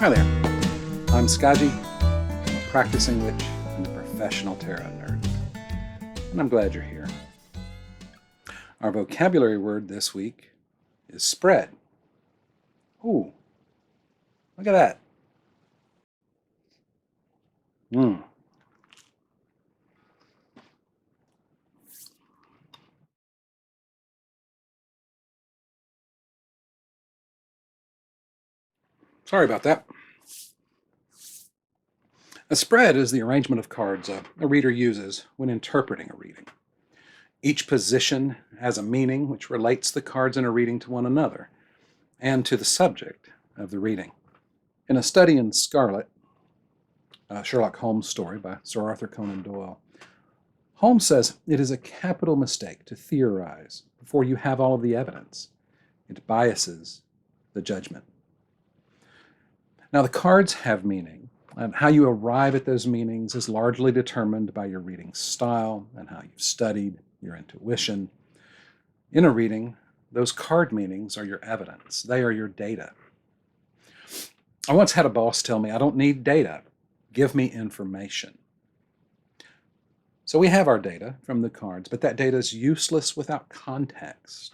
Hi there, I'm Skaji, I'm a practicing witch and a professional tarot nerd, and I'm glad you're here. Our vocabulary word this week is spread. Ooh, look at that. Sorry about that. A spread is the arrangement of cards a reader uses when interpreting a reading. Each position has a meaning which relates the cards in a reading to one another and to the subject of the reading. In A Study in Scarlet, a Sherlock Holmes story by Sir Arthur Conan Doyle, Holmes says it is a capital mistake to theorize before you have all of the evidence. It biases the judgment. Now, the cards have meaning, and how you arrive at those meanings is largely determined by your reading style and how you've studied, your intuition. In a reading, those card meanings are your evidence. They are your data. I once had a boss tell me, "I don't need data. Give me information." So we have our data from the cards, but that data is useless without context.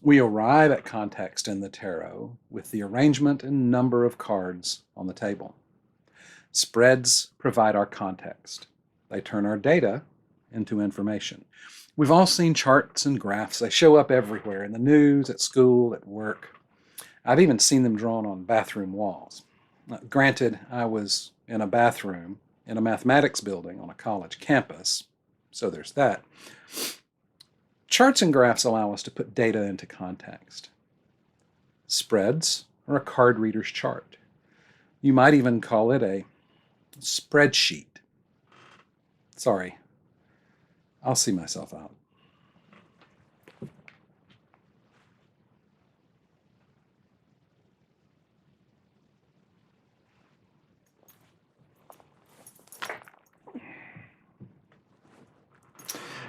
We arrive at context in the tarot with the arrangement and number of cards on the table. Spreads provide our context. They turn our data into information. We've all seen charts and graphs. They show up everywhere, in the news, at school, at work. I've even seen them drawn on bathroom walls. Granted, I was in a bathroom in a mathematics building on a college campus, so there's that. Charts and graphs allow us to put data into context. Spreads are a card reader's chart. You might even call it a spreadsheet. Sorry, I'll see myself out.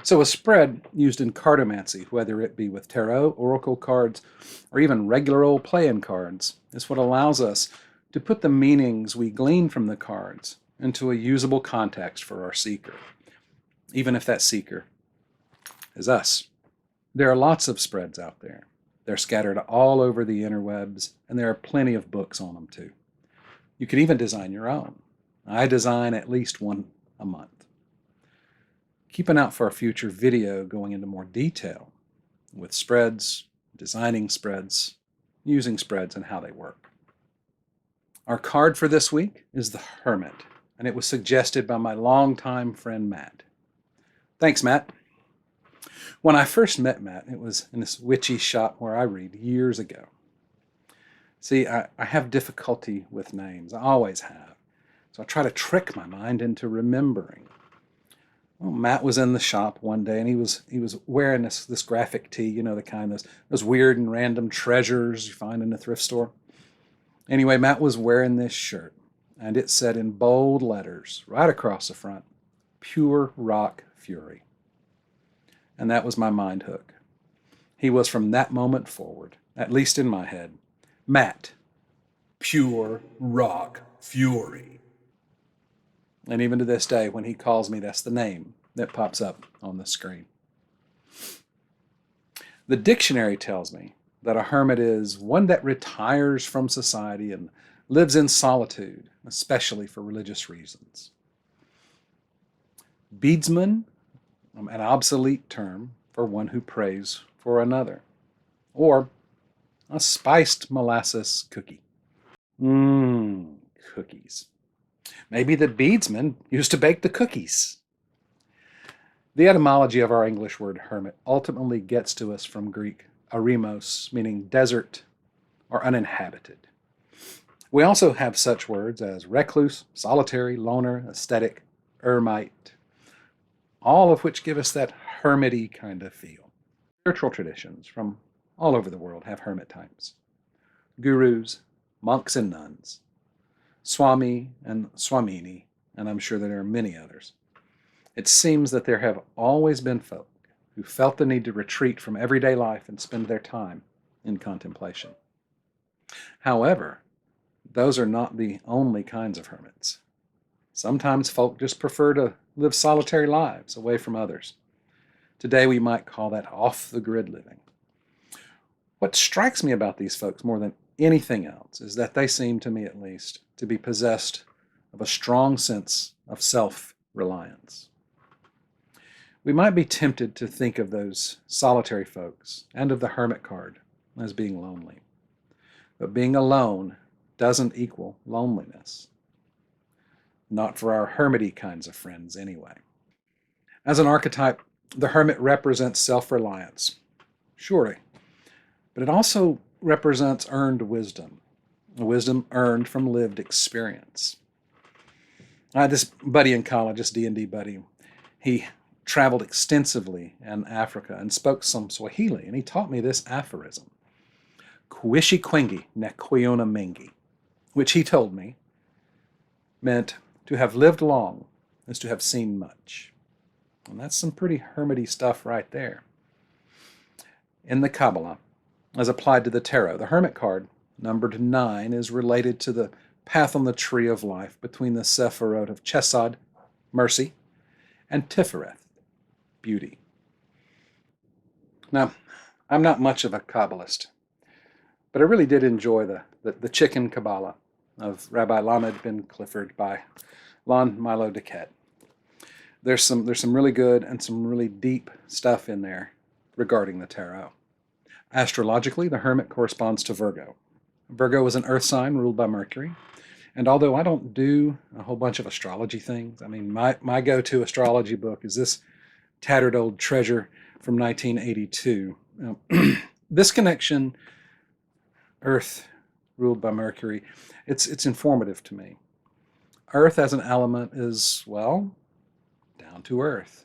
So a spread used in cartomancy, whether it be with tarot, oracle cards, or even regular old playing cards, is what allows us to put the meanings we glean from the cards into a usable context for our seeker, even if that seeker is us. There are lots of spreads out there. They're scattered all over the interwebs, and there are plenty of books on them too. You could even design your own. I design at least one a month. Keep an eye out for a future video going into more detail with spreads, designing spreads, using spreads, and how they work. Our card for this week is the Hermit, and it was suggested by my longtime friend Matt. Thanks, Matt. When I first met Matt, it was in this witchy shop where I read years ago. See, I have difficulty with names. I always have. So I try to trick my mind into remembering. Well, Matt was in the shop one day, and he was wearing this graphic tee, you know, the kind of those weird and random treasures you find in the thrift store. Anyway, Matt was wearing this shirt, and it said in bold letters right across the front, "Pure Rock Fury." And that was my mind hook. He was, from that moment forward, at least in my head, Matt, Pure Rock Fury. And even to this day, when he calls me, that's the name that pops up on the screen. The dictionary tells me that a hermit is one that retires from society and lives in solitude, especially for religious reasons. Beadsman, an obsolete term for one who prays for another. Or a spiced molasses cookie. Cookies. Maybe the beadsman used to bake the cookies. The etymology of our English word hermit ultimately gets to us from Greek eremos, meaning desert or uninhabited. We also have such words as recluse, solitary, loner, ascetic, ermite, all of which give us that hermity kind of feel. Spiritual traditions from all over the world have hermit types. Gurus, monks and nuns, Swami and Swamini, and I'm sure that there are many others. It seems that there have always been folk who felt the need to retreat from everyday life and spend their time in contemplation. However, those are not the only kinds of hermits. Sometimes folk just prefer to live solitary lives away from others. Today we might call that off-the-grid living. What strikes me about these folks more than anything else is that they seem, to me at least, to be possessed of a strong sense of self-reliance. We might be tempted to think of those solitary folks and of the hermit card as being lonely. But being alone doesn't equal loneliness. Not for our hermity kinds of friends, anyway. As an archetype, the hermit represents self-reliance, surely, but it also represents earned wisdom, a wisdom earned from lived experience. I had this buddy in college, this D&D buddy. He traveled extensively in Africa and spoke some Swahili, and he taught me this aphorism, Kuishi kwingi na kuiona mengi, which he told me meant to have lived long is to have seen much. And that's some pretty hermity stuff right there. In the Qabalah, as applied to the tarot, the Hermit card, numbered 9, is related to the path on the tree of life between the Sephirot of Chesed, mercy, and Tifereth, beauty. Now, I'm not much of a Qabalist, but I really did enjoy the chicken Qabalah of Rabbi Lamed ben Clifford by Milo DuQuette. There's some really good and some really deep stuff in there regarding the tarot. Astrologically, the Hermit corresponds to Virgo. Virgo is an earth sign ruled by Mercury. And although I don't do a whole bunch of astrology things, I mean, my go-to astrology book is this tattered old treasure from 1982. This connection, Earth ruled by Mercury, it's informative to me. Earth as an element is, well, down to earth.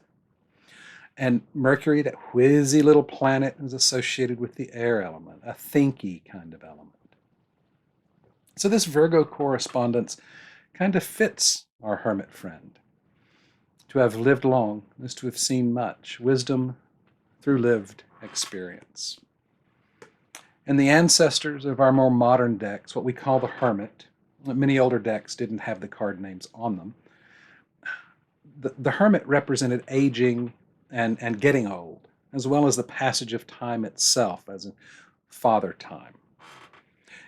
And Mercury, that whizzy little planet, is associated with the air element, a thinky kind of element. So this Virgo correspondence kind of fits our hermit friend. To have lived long is to have seen much, wisdom through lived experience. And the ancestors of our more modern decks, what we call the Hermit, many older decks didn't have the card names on them. The Hermit represented aging and getting old, as well as the passage of time itself as a father time.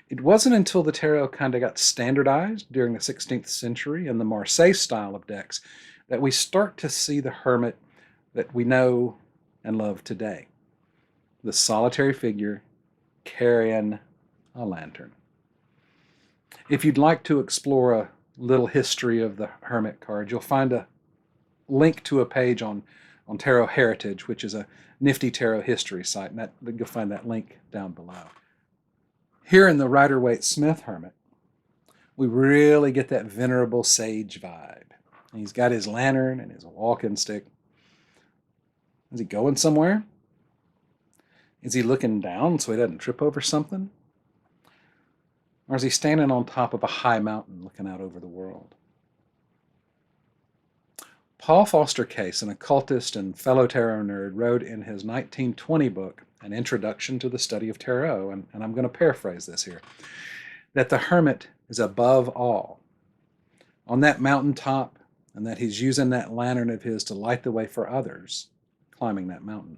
It wasn't until the tarot kind of got standardized during the 16th century in the Marseille style of decks that we start to see the hermit that we know and love today. The solitary figure carrying a lantern. If you'd like to explore a little history of the hermit card, you'll find a link to a page on Tarot Heritage, which is a nifty tarot history site, and you'll find that link down below. Here in the Rider-Waite-Smith Hermit, we really get that venerable sage vibe. He's got his lantern and his walking stick. Is he going somewhere? Is he looking down so he doesn't trip over something? Or is he standing on top of a high mountain looking out over the world? Paul Foster Case, an occultist and fellow tarot nerd, wrote in his 1920 book, An Introduction to the Study of Tarot, and I'm going to paraphrase this here, that the hermit is above all, on that mountaintop, and that he's using that lantern of his to light the way for others climbing that mountain.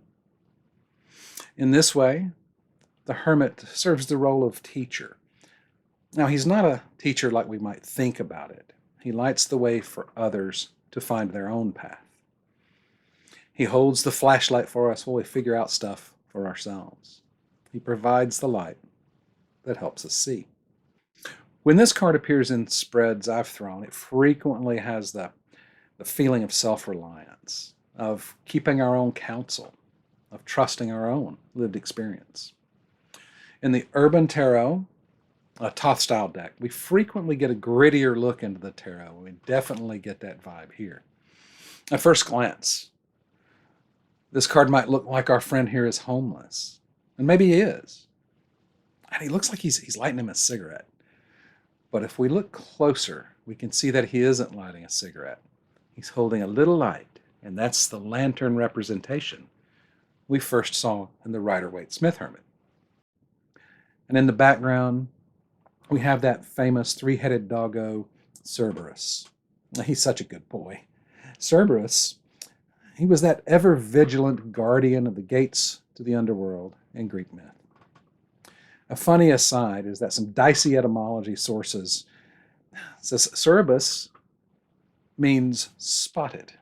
In this way, the hermit serves the role of teacher. Now, he's not a teacher like we might think about it. He lights the way for others to find their own path. He holds the flashlight for us while we figure out stuff for ourselves. He provides the light that helps us see. When this card appears in spreads I've thrown, it frequently has the feeling of self-reliance, of keeping our own counsel, of trusting our own lived experience. In the Urban Tarot, a Toth-style deck, we frequently get a grittier look into the tarot. We definitely get that vibe here. At first glance, this card might look like our friend here is homeless. And maybe he is. And he looks like he's lighting him a cigarette. But if we look closer, we can see that he isn't lighting a cigarette. He's holding a little light, and that's the lantern representation we first saw in the Rider-Waite-Smith Hermit. And in the background, we have that famous three-headed doggo, Cerberus. He's such a good boy. Cerberus, he was that ever-vigilant guardian of the gates to the underworld in Greek myth. A funny aside is that some dicey etymology sources says Cerberus means spotted.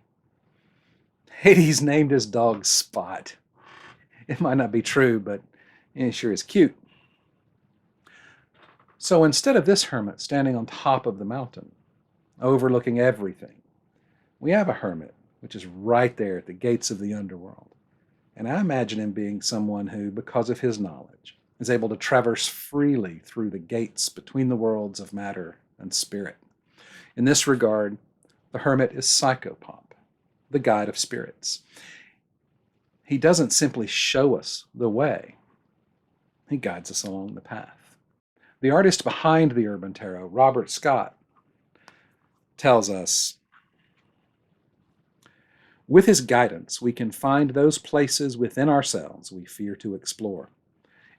Hades named his dog Spot. It might not be true, but it sure is cute. So instead of this hermit standing on top of the mountain, overlooking everything, we have a hermit, which is right there at the gates of the underworld. And I imagine him being someone who, because of his knowledge, is able to traverse freely through the gates between the worlds of matter and spirit. In this regard, the hermit is Psychopomp, the guide of spirits. He doesn't simply show us the way, he guides us along the path. The artist behind the Urban Tarot, Robert Scott, tells us, with his guidance, we can find those places within ourselves we fear to explore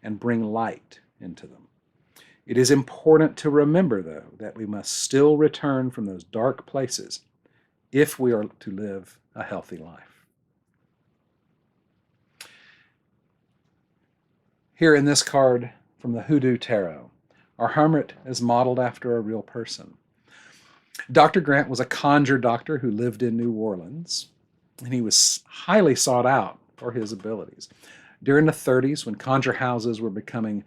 and bring light into them. It is important to remember, though, that we must still return from those dark places if we are to live a healthy life. Here in this card from the Hoodoo Tarot, our hermit is modeled after a real person. Dr. Grant was a conjure doctor who lived in New Orleans, and he was highly sought out for his abilities. During the 30s, when conjure houses were becoming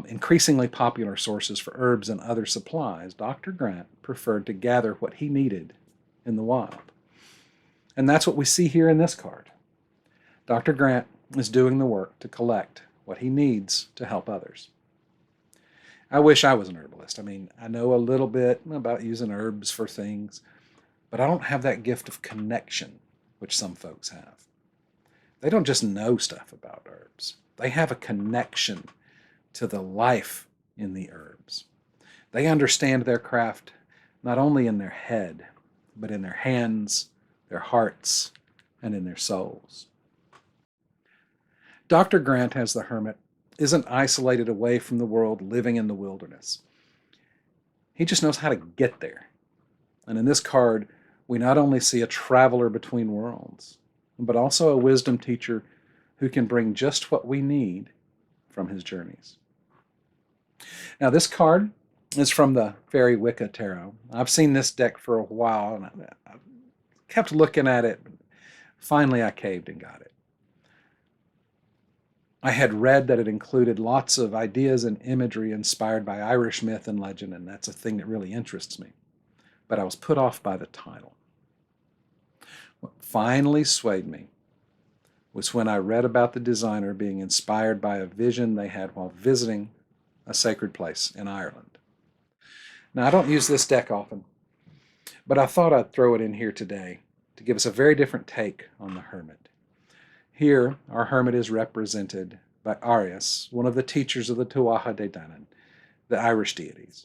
increasingly popular sources for herbs and other supplies, Dr. Grant preferred to gather what he needed in the wild. And that's what we see here in this card. Dr. Grant is doing the work to collect what he needs to help others. I wish I was an herbalist. I mean, I know a little bit about using herbs for things, but I don't have that gift of connection, which some folks have. They don't just know stuff about herbs. They have a connection to the life in the herbs. They understand their craft not only in their head, but in their hands, their hearts, and in their souls. Dr. Grant, as the hermit, isn't isolated away from the world living in the wilderness. He just knows how to get there. And in this card, we not only see a traveler between worlds, but also a wisdom teacher who can bring just what we need from his journeys. Now, this card is from the Fairy Wicca Tarot. I've seen this deck for a while, and I kept looking at it. Finally, I caved and got it. I had read that it included lots of ideas and imagery inspired by Irish myth and legend, and that's a thing that really interests me. But I was put off by the title. What finally swayed me was when I read about the designer being inspired by a vision they had while visiting a sacred place in Ireland. Now, I don't use this deck often, but I thought I'd throw it in here today to give us a very different take on the hermit. Here, our hermit is represented by Arius, one of the teachers of the Tuatha De Danann, the Irish deities.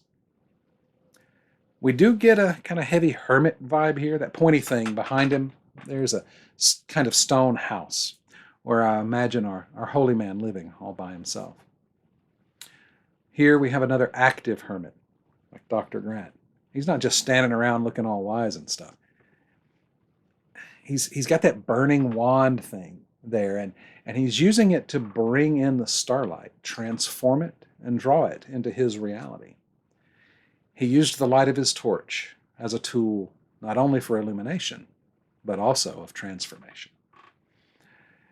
We do get a kind of heavy hermit vibe here, that pointy thing behind him. There's a kind of stone house where I imagine our holy man living all by himself. Here we have another active hermit, like Dr. Grant. He's not just standing around looking all wise and stuff. He's got that burning wand thing there, and he's using it to bring in the starlight, transform it, and draw it into his reality. He used the light of his torch as a tool not only for illumination, but also of transformation.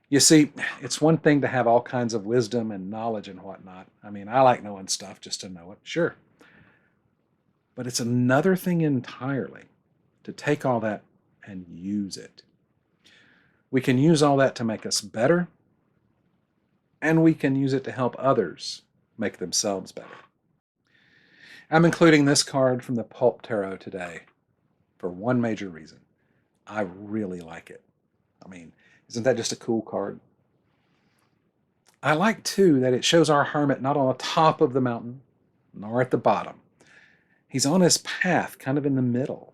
You see, it's one thing to have all kinds of wisdom and knowledge and whatnot. I mean, I like knowing stuff just to know it, sure. But it's another thing entirely to take all that and use it. We can use all that to make us better, and we can use it to help others make themselves better. I'm including this card from the Pulp Tarot today for one major reason. I really like it. I mean, isn't that just a cool card? I like, too, that it shows our hermit not on the top of the mountain, nor at the bottom. He's on his path, kind of in the middle.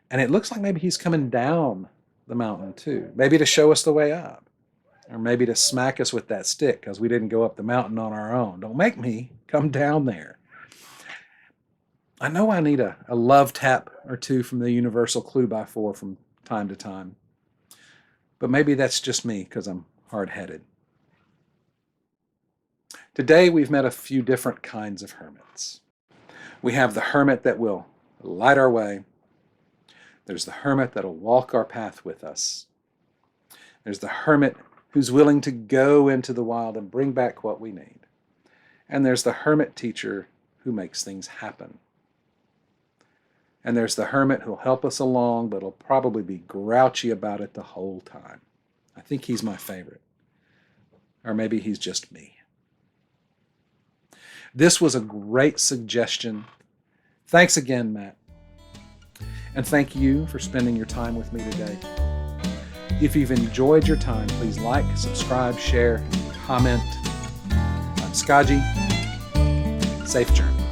And it looks like maybe he's coming down the mountain, too. Maybe to show us the way up. Or maybe to smack us with that stick because we didn't go up the mountain on our own. Don't make me come down there. I know I need a love tap or two from the universal clue by four from time to time. But maybe that's just me because I'm hard-headed. Today we've met a few different kinds of hermits. We have the hermit that will light our way. There's the hermit that'll walk our path with us. There's the hermit who's willing to go into the wild and bring back what we need. And there's the hermit teacher who makes things happen. And there's the hermit who'll help us along, but will probably be grouchy about it the whole time. I think he's my favorite. Or maybe he's just me. This was a great suggestion. Thanks again, Matt. And thank you for spending your time with me today. If you've enjoyed your time, please like, subscribe, share, comment. I'm Skaji. Safe journey.